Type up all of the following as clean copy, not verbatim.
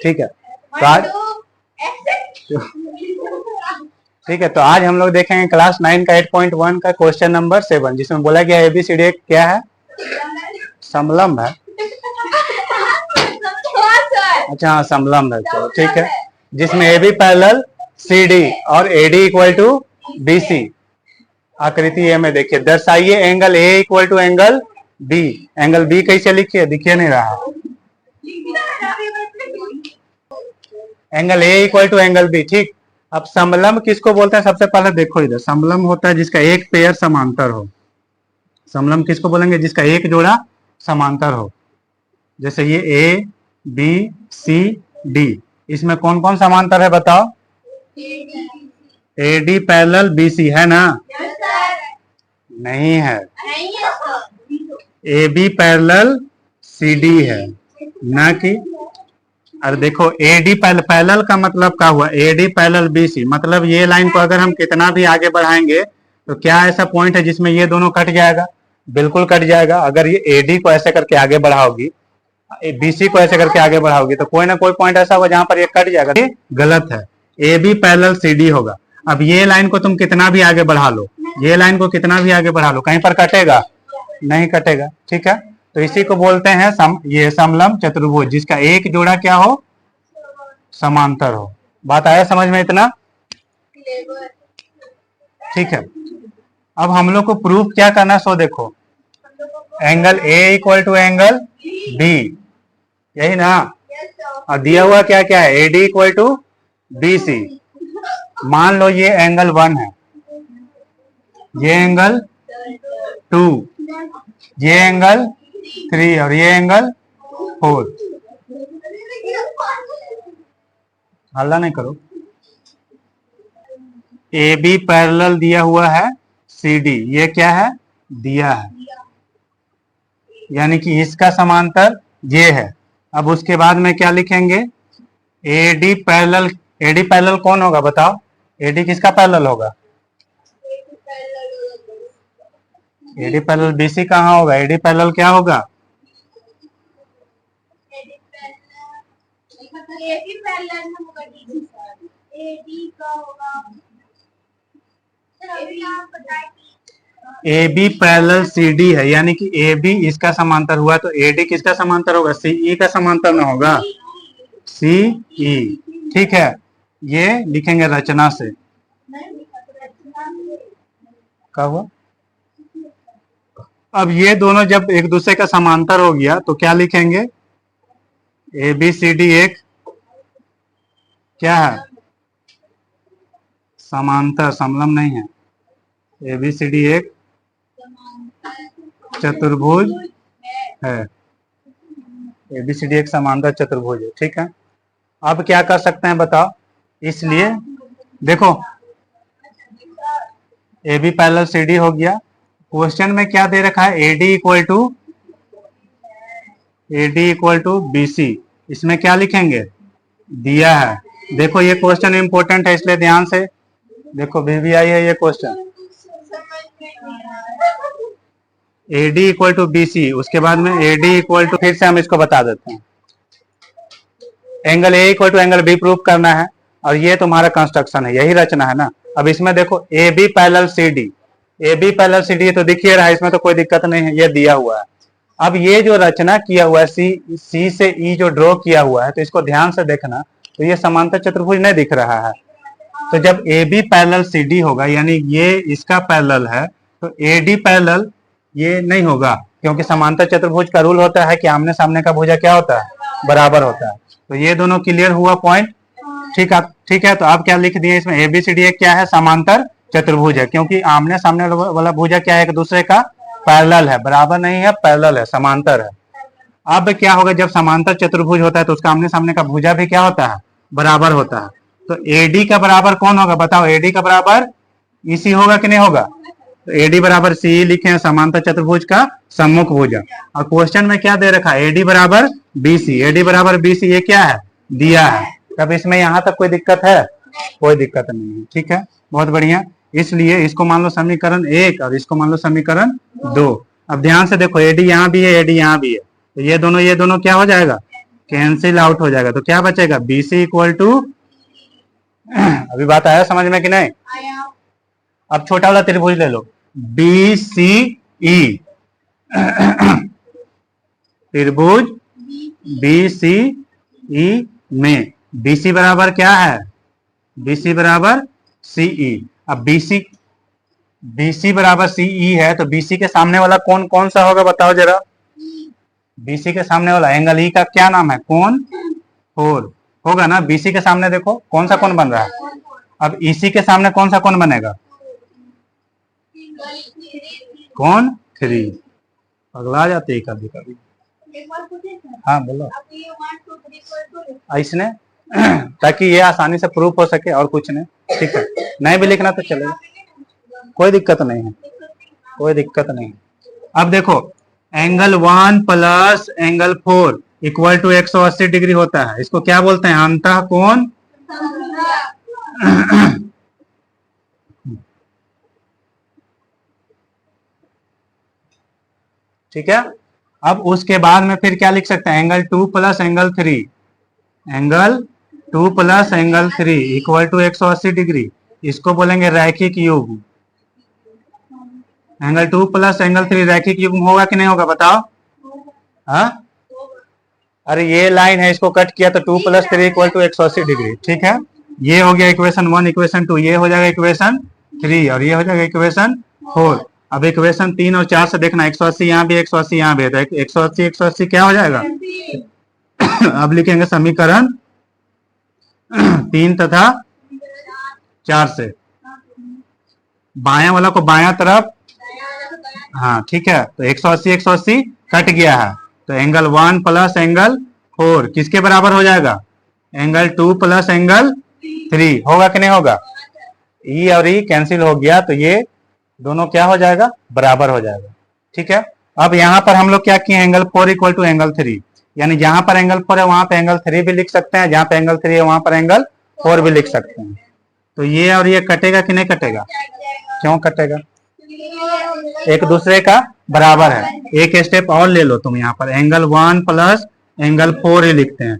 ठीक है, तो आज ठीक है, तो आज हम लोग देखेंगे क्लास 9 का 8.1 का क्वेश्चन नंबर 7, जिसमें बोला गया ABCD क्या है, समलंब है। अच्छा हाँ, समलंब है, तो ठीक है, जिसमें AB पैरेलल CD और AD इक्वल टू BC। आकृति ए में देखिए, दर्शाइए angle A equal to angle B। Angle B कैसे लिखिए, दिखिए नहीं रहा, angle A equal to angle B। ठीक, अब समलंब किसको बोलते हैं, सबसे पहले देखो इधर, समलंब होता है जिसका एक पेयर समांतर हो। समलंब किसको बोलेंगे, जिसका एक जोड़ा समांतर हो। जैसे ये A B C D, इसमें कौन कौन समांतर है बताओ, AD पैरेलल BC है ना, नहीं है, AB पैरेलल CD है ना कि, अरे देखो AD पैरेलल का मतलब क्या हुआ, AD पैरेलल BC, मतलब ये लाइन को अगर हम कितना भी आगे बढ़ाएंगे तो क्या ऐसा पॉइंट है जिसमें ये दोनों कट जाएगा, बिल्कुल कट जाएगा। अगर ये AD को ऐसे करके आगे बढ़ाओगी, BC को ऐसे करके आगे बढ़ाओगी, तो कोई ना कोई पॉइंट ऐसा होगा जहां पर ये कट जाएगा, ये गलत है, AB पैरेलल CD होगा। अब ये लाइन को तुम कितना भी आगे बढ़ा लो, ये लाइन को कितना भी आगे बढ़ा लो, कहीं पर कटेगा, नहीं कटेगा। ठीक है, तो इसी को बोलते हैं ये समलंब चतुर्भुज, जिसका एक जोड़ा क्या हो, समांतर हो। बात आया समझ में इतना, ठीक है। अब हम लोग को प्रूफ क्या करना, सो देखो, angle A equal to angle B, यही ना, और दिया हुआ क्या क्या है, AD इक्वल टू BC। मान लो ये एंगल 1 है, ये एंगल 2, ये एंगल 3 और ये एंगल 4। हल्ला नहीं करो। AB पैरेलल दिया हुआ है CD, ये क्या है, दिया है, यानी कि इसका समांतर ये है। अब उसके बाद में क्या लिखेंगे, AD पैरेलल कौन होगा बताओ, AD किसका पैरेलल होगा, AD पैरेलल BC कहाँ होगा, AD पैरेलल क्या होगा, AB पैरेलल CD है, यानी कि AB इसका समांतर हुआ, तो AD किसका समांतर होगा, CE का समांतर ना होगा, CE। ठीक है, ये लिखेंगे रचना से, क्या हुआ। अब ये दोनों जब एक दूसरे का समांतर हो गया तो क्या लिखेंगे, ABCD एक क्या है, समांतर, समलंब नहीं है, ABCD एक चतुर्भुज है, ABCD एक समांतर चतुर्भुज है। ठीक है, अब क्या कर सकते हैं बताओ, इसलिए देखो AB पैरेलल CD हो गया। क्वेश्चन में क्या दे रखा है, AD इक्वल टू BC, इसमें क्या लिखेंगे, दिया है। देखो ये क्वेश्चन इंपॉर्टेंट है, इसलिए ध्यान से देखो, VVI है ये question. AD equal to BC, उसके बाद में AD इक्वल टू, फिर से हम इसको बता देते हैं, angle A equal to angle B proof करना है, और ये तुम्हारा कंस्ट्रक्शन है, यही रचना है ना। अब इसमें देखो AB पैरेलल CD तो दिख ही रहा है, इसमें तो कोई दिक्कत नहीं है, ये दिया हुआ है। अब ये जो रचना किया हुआ है, C से E जो ड्रॉ किया हुआ है, तो इसको ध्यान से देखना, तो ये समांतर चतुर्भुज नहीं दिख रहा है। तो जब AB पैरेलल CD होगा, यानी ये इसका पैरेलल है, तो AD पैरेलल ये नहीं होगा, क्योंकि समांतर चतुर्भुज का रूल होता है कि आमने सामने का भुजा क्या होता है, बराबर होता है। तो ये दोनों क्लियर हुआ पॉइंट, ठीक है। तो आप क्या लिख दिए इसमें, ABCD एक क्या है, समांतर चतुर्भुज है, क्योंकि आमने सामने वाला भुजा क्या है, एक दूसरे का पैरेलल है, बराबर नहीं है, पैरेलल है, समांतर है। अब क्या होगा, जब समांतर चतुर्भुज होता है तो उसका आमने सामने का भुजा भी क्या होता है, बराबर होता है। तो AD का बराबर कौन होगा बताओ, AD का बराबर EC होगा कि नहीं होगा, तो AD बराबर CE लिखे, समांतर चतुर्भुज का सम्मुख भुजा। और क्वेश्चन में क्या दे रखा है, AD बराबर BC, ये क्या है, दिया है। तब इसमें यहाँ तक कोई दिक्कत है, कोई दिक्कत नहीं है। ठीक है, बहुत बढ़िया। इसलिए इसको मान लो समीकरण 1 और इसको मान लो समीकरण 2। अब ध्यान से देखो, AD यहाँ भी है, AD यहाँ भी है, तो ये दोनों क्या हो जाएगा, कैंसिल आउट हो जाएगा, तो क्या बचेगा, बी सी इक्वल टू, अभी बात आया समझ में कि नहीं? अब छोटा वाला त्रिभुज ले लो, बी सी ई, त्रिभुज बी सी ई में BC बराबर क्या है, BC बराबर CE। अब BC बराबर CE है, तो BC के सामने वाला कोण कौन सा होगा बताओ जरा? BC के सामने वाला एंगल E का क्या नाम है, कोण 4 होगा ना। BC के सामने देखो कौन सा कोण बन रहा है, अब EC के सामने कौन सा कोण बनेगा, कोण 3। पगला जाते हैं कभी कभी। हाँ बोलो। इसने ताकि ये आसानी से प्रूफ हो सके और कुछ नहीं, ठीक है, नहीं भी लिखना तो चलेगा, कोई दिक्कत नहीं है, कोई दिक्कत नहीं। अब देखो angle 1 plus angle 4 equal to 180 degree होता है, इसको क्या बोलते हैं, अंतः कोण। ठीक है, अब उसके बाद में फिर क्या लिख सकते हैं, angle 2 plus angle 3, angle 2 plus angle 3 equal to 180 degree, इसको बोलेंगे रैखिक युग्म। एंगल 2 प्लस एंगल 3 रैखिक युग्म होगा कि नहीं होगा बताओ? हाँ, अरे ये लाइन है, इसको कट किया तो 2 प्लस 3 इक्वल टू 180 डिग्री, ठीक है। ये हो गया इक्वेशन 1, इक्वेशन 2, ये हो जाएगा इक्वेशन 3 और ये हो जाएगा इक्वेशन 4। अब इक्वेशन 3 और 4 से देखना, 180 यहाँ भी 180 यहाँ भी है, तो 180 180 क्या हो जाएगा? अब लिखेंगे समीकरण 3 तथा 4 से, बायां वाला को बायां तरफ, हाँ ठीक है, तो 180 180 कट गया है, तो एंगल 1 प्लस एंगल 4 किसके बराबर हो जाएगा, एंगल 2 प्लस एंगल 3 होगा कि नहीं होगा? ई और ई कैंसिल हो गया, तो ये दोनों क्या हो जाएगा, बराबर हो जाएगा, ठीक है। अब यहाँ पर हम लोग क्या किए, एंगल 4 इक्वल टू एंगल 3, यानी जहां पर एंगल 4 है वहां पे एंगल 3 भी लिख सकते हैं, जहां पे एंगल 3 है वहां पर एंगल 4 भी लिख सकते हैं। तो ये और ये कटेगा कि नहीं कटेगा? क्यों कटेगा, एक दूसरे का बराबर है। एक स्टेप और ले लो तुम, यहाँ पर एंगल 1 प्लस एंगल 4 ही लिखते हैं,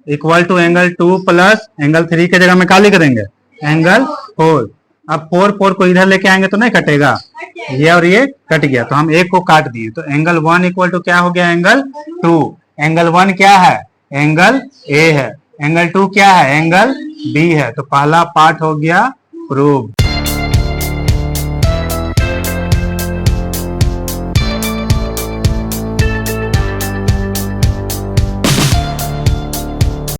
equal to angle 2 plus angle 3 के जगह में क्या लिख देंगे, एंगल 4। अब 4 को इधर लेके आएंगे तो नहीं कटेगा, ये और ये कट गया, तो हम एक को काट दिए, तो एंगल 1 इक्वल टू क्या हो गया, एंगल 2। एंगल 1 क्या है, एंगल A है, एंगल 2 क्या है, एंगल B है, तो पहला पार्ट हो गया प्रूव।